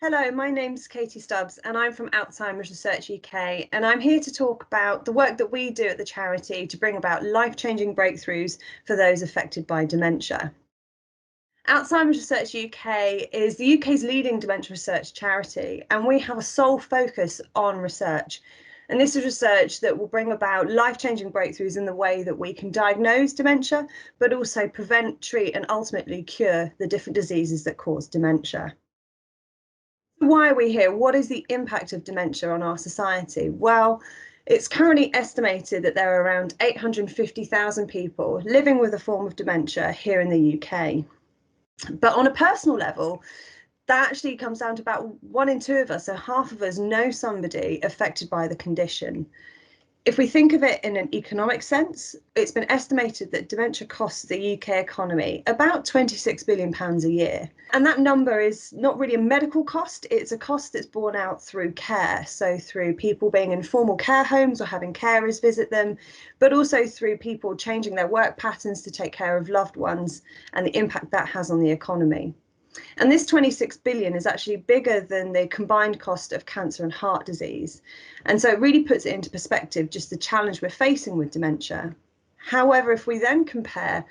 Hello, my name's Katy Stubbs and I'm from Alzheimer's Research UK, and I'm here to talk about the work that we do at the charity to bring about life-changing breakthroughs for those affected by dementia. Alzheimer's Research UK is the UK's leading dementia research charity, and we have a sole focus on research. And this is research that will bring about life-changing breakthroughs in the way that we can diagnose dementia, but also prevent, treat, and ultimately cure the different diseases that cause dementia. Why are we here? What is the impact of dementia on our society? Well, it's currently estimated that there are around 850,000 people living with a form of dementia here in the UK. But on a personal level, that actually comes down to about 1 in 2 of us, so half of us know somebody affected by the condition. If we think of it in an economic sense, it's been estimated that dementia costs the UK economy about £26 billion a year. And that number is not really a medical cost, it's a cost that's borne out through care. So through people being in formal care homes or having carers visit them, but also through people changing their work patterns to take care of loved ones and the impact that has on the economy. And this 26 billion is actually bigger than the combined cost of cancer and heart disease. And so it really puts it into perspective, just the challenge we're facing with dementia. However, if we then compare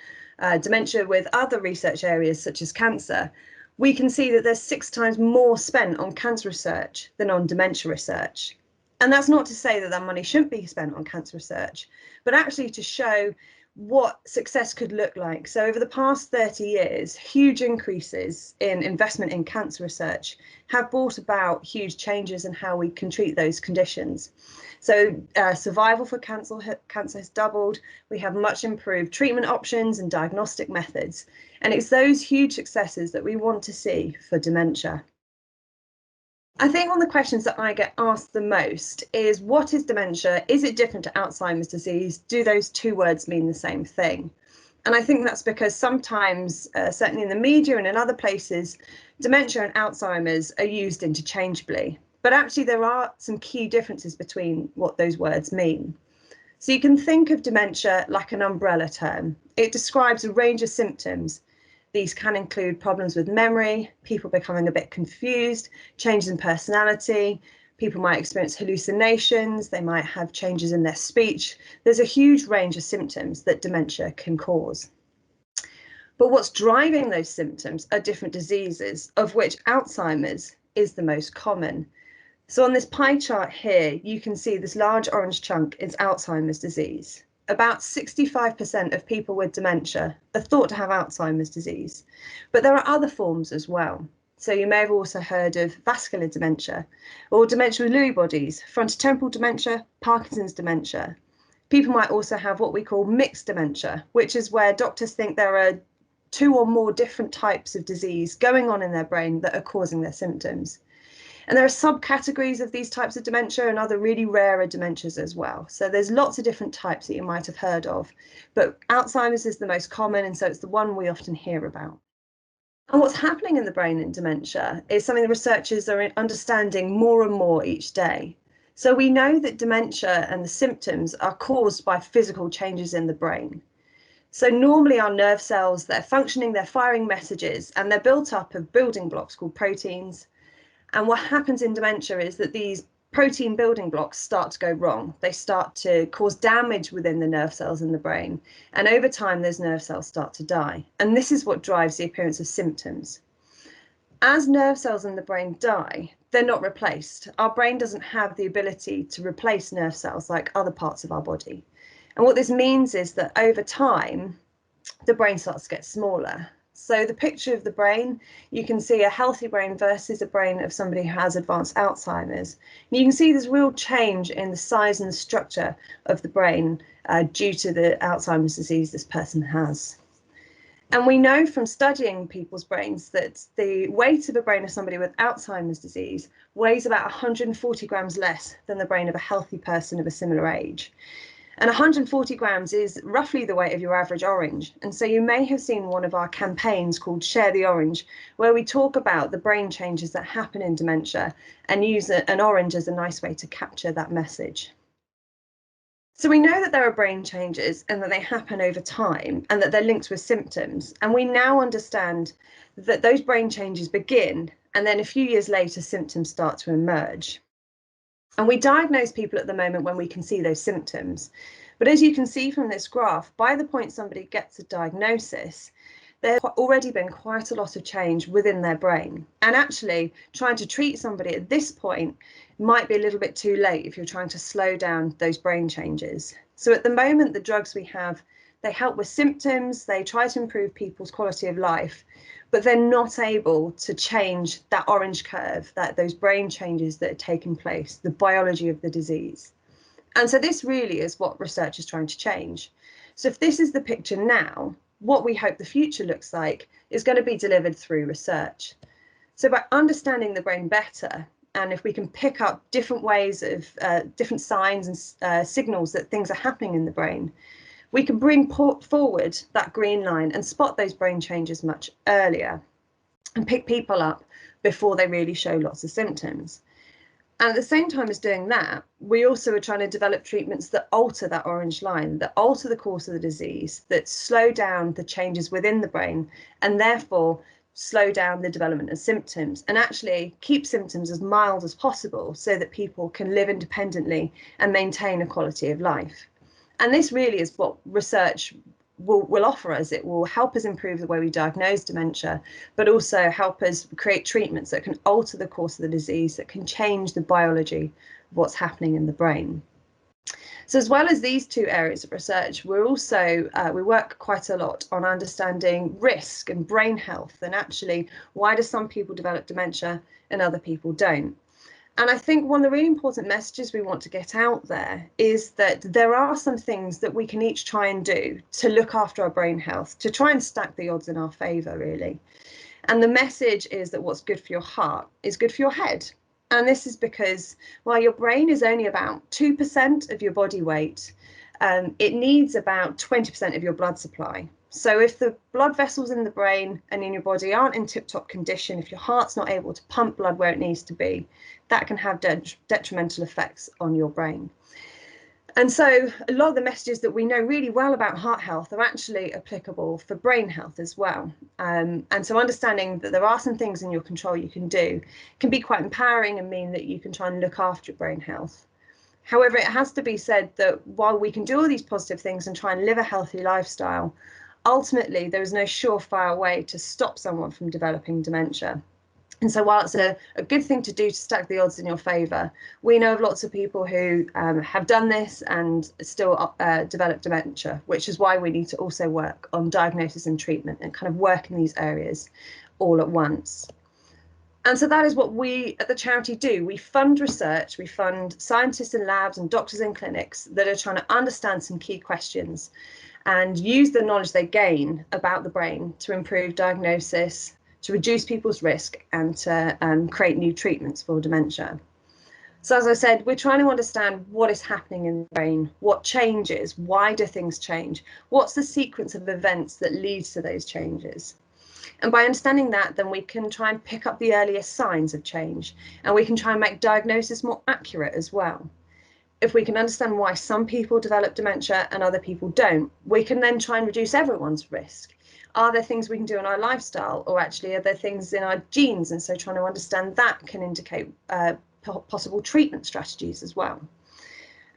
dementia with other research areas such as cancer, we can see that there's 6 times more spent on cancer research than on dementia research. And that's not to say that that money shouldn't be spent on cancer research, but actually to show what success could look like. So over the past 30 years, huge increases in investment in cancer research have brought about huge changes in how we can treat those conditions. So survival for cancer has doubled. We have much improved treatment options and diagnostic methods. And it's those huge successes that we want to see for dementia. I think one of the questions that I get asked the most is, what is dementia? Is it different to Alzheimer's disease? Do those 2 words mean the same thing? And I think that's because sometimes, certainly in the media and in other places, dementia and Alzheimer's are used interchangeably. But actually there are some key differences between what those words mean. So you can think of dementia like an umbrella term. It describes a range of symptoms. These can include problems with memory, people becoming a bit confused, changes in personality, people might experience hallucinations, they might have changes in their speech. There's a huge range of symptoms that dementia can cause. But what's driving those symptoms are different diseases, of which Alzheimer's is the most common. So on this pie chart here, you can see this large orange chunk is Alzheimer's disease. About 65% of people with dementia are thought to have Alzheimer's disease, but there are other forms as well. So you may have also heard of vascular dementia or dementia with Lewy bodies, frontotemporal dementia, Parkinson's dementia. People might also have what we call mixed dementia, which is where doctors think there are 2 or more different types of disease going on in their brain that are causing their symptoms. And there are subcategories of these types of dementia and other really rarer dementias as well. So there's lots of different types that you might have heard of, but Alzheimer's is the most common, and so it's the one we often hear about. And what's happening in the brain in dementia is something the researchers are understanding more and more each day. So we know that dementia and the symptoms are caused by physical changes in the brain. So normally our nerve cells, they're functioning, they're firing messages, and they're built up of building blocks called proteins. And what happens in dementia is that these protein building blocks start to go wrong. They start to cause damage within the nerve cells in the brain. And over time, those nerve cells start to die. And this is what drives the appearance of symptoms. As nerve cells in the brain die, they're not replaced. Our brain doesn't have the ability to replace nerve cells like other parts of our body. And what this means is that over time, the brain starts to get smaller. So the picture of the brain, you can see a healthy brain versus a brain of somebody who has advanced Alzheimer's. And you can see there's real change in the size and the structure of the brain due to the Alzheimer's disease this person has. And we know from studying people's brains that the weight of a brain of somebody with Alzheimer's disease weighs about 140 grams less than the brain of a healthy person of a similar age. And 140 grams is roughly the weight of your average orange. And so you may have seen one of our campaigns called Share the Orange, where we talk about the brain changes that happen in dementia and use an orange as a nice way to capture that message. So we know that there are brain changes and that they happen over time and that they're linked with symptoms. And we now understand that those brain changes begin And then a few years later, symptoms start to emerge. And we diagnose people at the moment when we can see those symptoms. But as you can see from this graph, by the point somebody gets a diagnosis, there's already been quite a lot of change within their brain. And actually, trying to treat somebody at this point might be a little bit too late if you're trying to slow down those brain changes. So at the moment, the drugs we have, they help with symptoms, they try to improve people's quality of life, but they're not able to change that orange curve, those brain changes that are taking place, the biology of the disease. And so this really is what research is trying to change. So if this is the picture now, what we hope the future looks like is going to be delivered through research. So by understanding the brain better, and if we can pick up different ways of different signs and signals that things are happening in the brain, we can bring forward that green line and spot those brain changes much earlier and pick people up before they really show lots of symptoms. And at the same time as doing that, we also are trying to develop treatments that alter that orange line, that alter the course of the disease, that slow down the changes within the brain, and therefore slow down the development of symptoms, and actually keep symptoms as mild as possible so that people can live independently and maintain a quality of life. And this really is what research will offer us. It will help us improve the way we diagnose dementia, but also help us create treatments that can alter the course of the disease, that can change the biology of what's happening in the brain. So as well as these two areas of research, we're also, we work quite a lot on understanding risk and brain health, and actually why do some people develop dementia and other people don't. And I think one of the really important messages we want to get out there is that there are some things that we can each try and do to look after our brain health, to try and stack the odds in our favour, really. And the message is that what's good for your heart is good for your head. And this is because while your brain is only about 2% of your body weight, it needs about 20% of your blood supply. So if the blood vessels in the brain and in your body aren't in tip-top condition, if your heart's not able to pump blood where it needs to be, that can have detrimental effects on your brain. And so a lot of the messages that we know really well about heart health are actually applicable for brain health as well. And so understanding that there are some things in your control you can do can be quite empowering and mean that you can try and look after your brain health. However, it has to be said that while we can do all these positive things and try and live a healthy lifestyle, ultimately there is no surefire way to stop someone from developing dementia. And so while it's a good thing to do to stack the odds in your favour, we know of lots of people who have done this and still develop dementia, which is why we need to also work on diagnosis and treatment and kind of work in these areas all at once. And so that is what we at the charity do. We fund research, we fund scientists in labs and doctors in clinics that are trying to understand some key questions and use the knowledge they gain about the brain to improve diagnosis, to reduce people's risk, and to create new treatments for dementia. So as I said, we're trying to understand what is happening in the brain, what changes, why do things change, what's the sequence of events that leads to those changes. And by understanding that, then we can try and pick up the earliest signs of change, and we can try and make diagnosis more accurate as well. If we can understand why some people develop dementia and other people don't, we can then try and reduce everyone's risk. Are there things we can do in our lifestyle, or actually are there things in our genes? And so trying to understand that can indicate possible treatment strategies as well.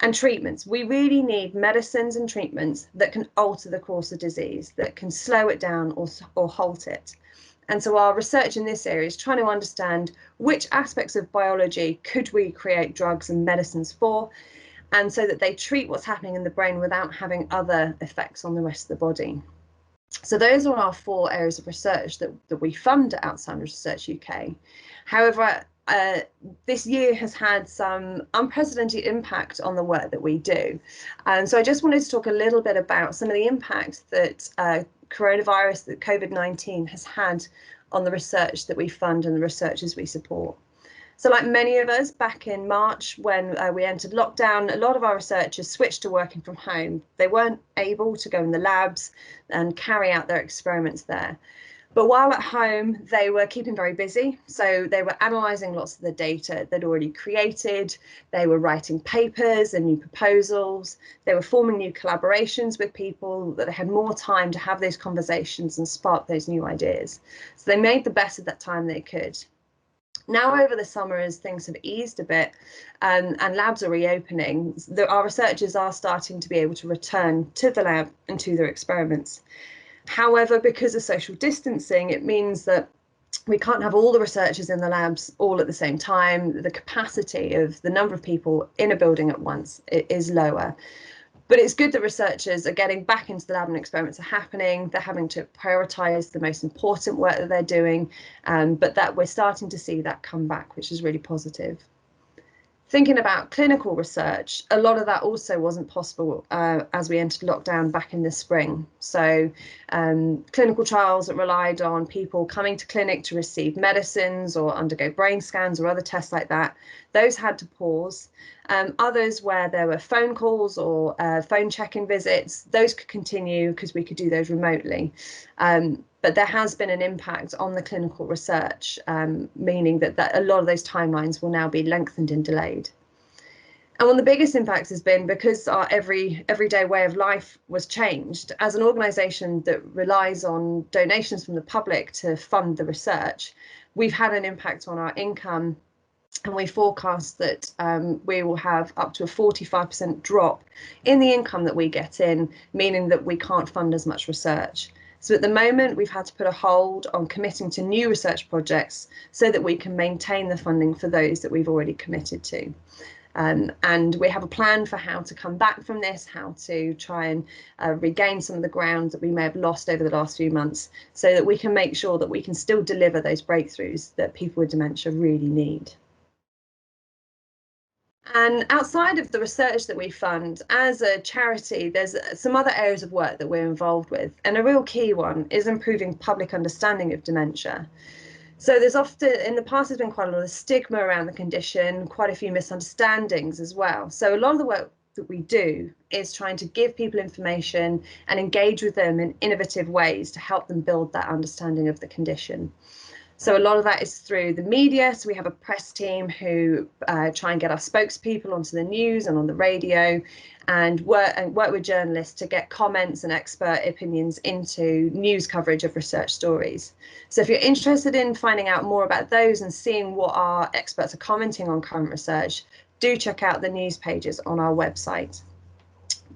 And treatments, we really need medicines and treatments that can alter the course of disease, that can slow it down or halt it. And so our research in this area is trying to understand which aspects of biology could we create drugs and medicines for, and so that they treat what's happening in the brain without having other effects on the rest of the body. So those are our 4 areas of research that we fund at Alzheimer's Research UK. However, this year has had some unprecedented impact on the work that we do. And so I just wanted to talk a little bit about some of the impacts that coronavirus, that COVID-19 has had on the research that we fund and the researchers we support. So like many of us back in March, when we entered lockdown, a lot of our researchers switched to working from home. They weren't able to go in the labs and carry out their experiments there. But while at home, they were keeping very busy. So they were analysing lots of the data they'd already created. They were writing papers and new proposals. They were forming new collaborations with people that had more time to have those conversations and spark those new ideas. So they made the best of that time they could. Now, over the summer, as things have eased a bit and labs are reopening, our researchers are starting to be able to return to the lab and to their experiments. However, because of social distancing, it means that we can't have all the researchers in the labs all at the same time. The capacity of the number of people in a building at once is lower. But it's good that researchers are getting back into the lab and experiments are happening. They're having to prioritise the most important work that they're doing, but that we're starting to see that come back, which is really positive. Thinking about clinical research, a lot of that also wasn't possible as we entered lockdown back in the spring. So clinical trials that relied on people coming to clinic to receive medicines or undergo brain scans or other tests like that, those had to pause. Others where there were phone calls or phone check-in visits, those could continue because we could do those remotely. But there has been an impact on the clinical research, meaning that a lot of those timelines will now be lengthened and delayed. And one of the biggest impacts has been because our everyday way of life was changed. As an organisation that relies on donations from the public to fund the research, we've had an impact on our income. And we forecast that we will have up to a 45% drop in the income that we get in, meaning that we can't fund as much research. So at the moment, we've had to put a hold on committing to new research projects so that we can maintain the funding for those that we've already committed to. And we have a plan for how to come back from this, how to try and regain some of the ground that we may have lost over the last few months, so that we can make sure that we can still deliver those breakthroughs that people with dementia really need. And outside of the research that we fund, as a charity, there's some other areas of work that we're involved with. And a real key one is improving public understanding of dementia. So there's often, in the past, there's been quite a lot of stigma around the condition, quite a few misunderstandings as well. So a lot of the work that we do is trying to give people information and engage with them in innovative ways to help them build that understanding of the condition. So a lot of that is through the media. So we have a press team who try and get our spokespeople onto the news and on the radio, and work with journalists to get comments and expert opinions into news coverage of research stories. So if you're interested in finding out more about those and seeing what our experts are commenting on current research, do check out the news pages on our website.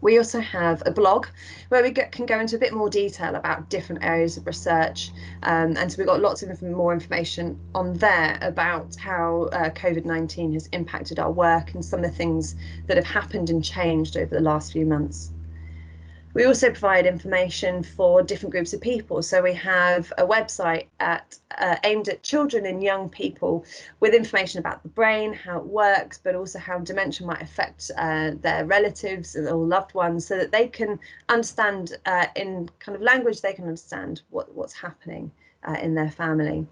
We also have a blog where we can go into a bit more detail about different areas of research. And so we've got lots of more information on there about how COVID-19 has impacted our work and some of the things that have happened and changed over the last few months. We also provide information for different groups of people. So we have a website aimed at children and young people with information about the brain, how it works, but also how dementia might affect their relatives or loved ones, so that they can understand in kind of language they can understand what's happening in their family.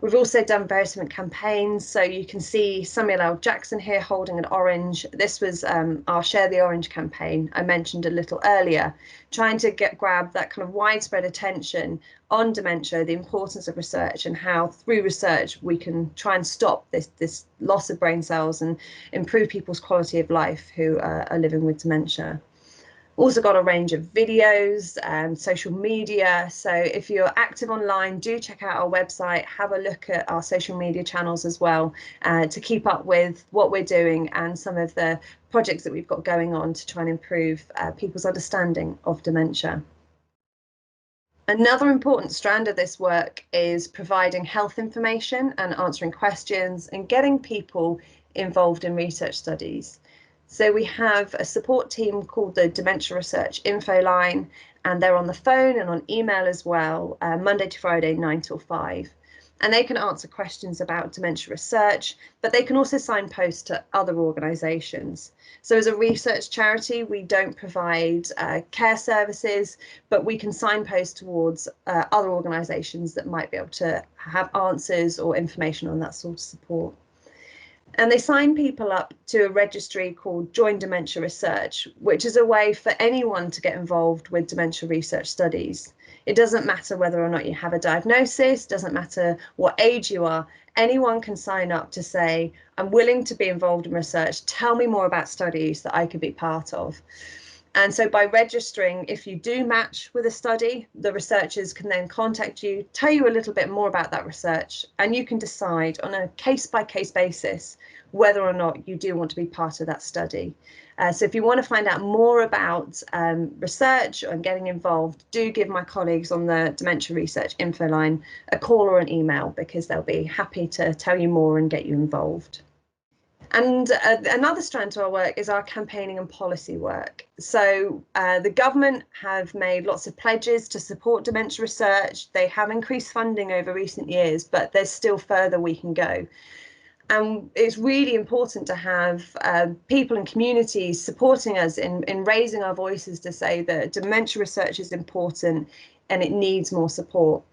We've also done various different campaigns. So you can see Samuel L. Jackson here holding an orange. This was our Share the Orange campaign I mentioned a little earlier, trying to grab that kind of widespread attention on dementia, the importance of research, and how through research we can try and stop this loss of brain cells and improve people's quality of life who are living with dementia. Also got a range of videos and social media. So if you're active online, do check out our website, have a look at our social media channels as well, to keep up with what we're doing and some of the projects that we've got going on to try and improve people's understanding of dementia. Another important strand of this work is providing health information and answering questions and getting people involved in research studies. So we have a support team called the Dementia Research Info Line, and they're on the phone and on email as well, Monday to Friday, 9 till 5. And they can answer questions about dementia research, but they can also signpost to other organisations. So as a research charity, we don't provide care services, but we can signpost towards other organisations that might be able to have answers or information on that sort of support. And they sign people up to a registry called Join Dementia Research, which is a way for anyone to get involved with dementia research studies. It doesn't matter whether or not you have a diagnosis, doesn't matter what age you are, anyone can sign up to say, I'm willing to be involved in research, tell me more about studies that I could be part of. And so by registering, if you do match with a study, the researchers can then contact you, tell you a little bit more about that research, and you can decide on a case-by-case basis whether or not you do want to be part of that study. So if you want to find out more about research and getting involved, do give my colleagues on the Dementia Research info line a call or an email, because they'll be happy to tell you more and get you involved. And another strand to our work is our campaigning and policy work. So the government have made lots of pledges to support dementia research. They have increased funding over recent years, but there's still further we can go. And it's really important to have people and communities supporting us in raising our voices to say that dementia research is important and it needs more support.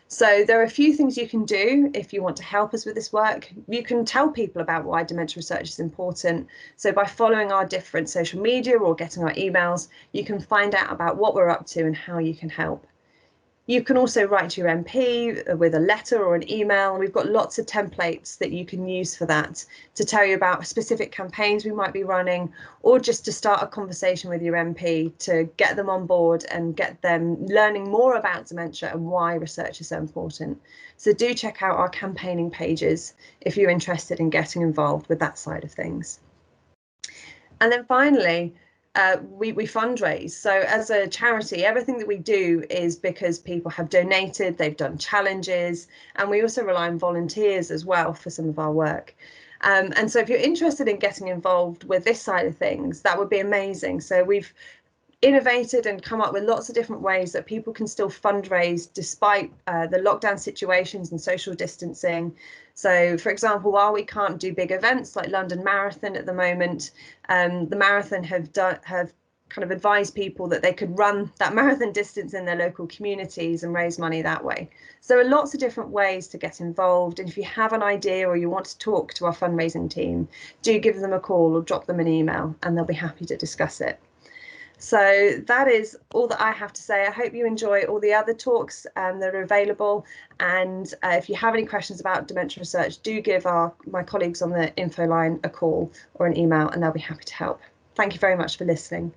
So there are a few things you can do if you want to help us with this work. You can tell people about why dementia research is important. So by following our different social media or getting our emails, you can find out about what we're up to and how you can help. You can also write to your MP with a letter or an email, and we've got lots of templates that you can use for that to tell you about specific campaigns we might be running, or just to start a conversation with your MP to get them on board and get them learning more about dementia and why research is so important. So do check out our campaigning pages if you're interested in getting involved with that side of things. And then finally, we fundraise. So as a charity, everything that we do is because people have donated, they've done challenges, and we also rely on volunteers as well for some of our work. And so if you're interested in getting involved with this side of things, that would be amazing. So we've innovated and come up with lots of different ways that people can still fundraise despite the lockdown situations and social distancing. So, for example, while we can't do big events like London Marathon at the moment, the Marathon have kind of advised people that they could run that marathon distance in their local communities and raise money that way. So there are lots of different ways to get involved. And if you have an idea or you want to talk to our fundraising team, do give them a call or drop them an email, and they'll be happy to discuss it. So that is all that I have to say. I hope you enjoy all the other talks that are available. And if you have any questions about dementia research, do give my colleagues on the info line a call or an email, and they'll be happy to help. Thank you very much for listening.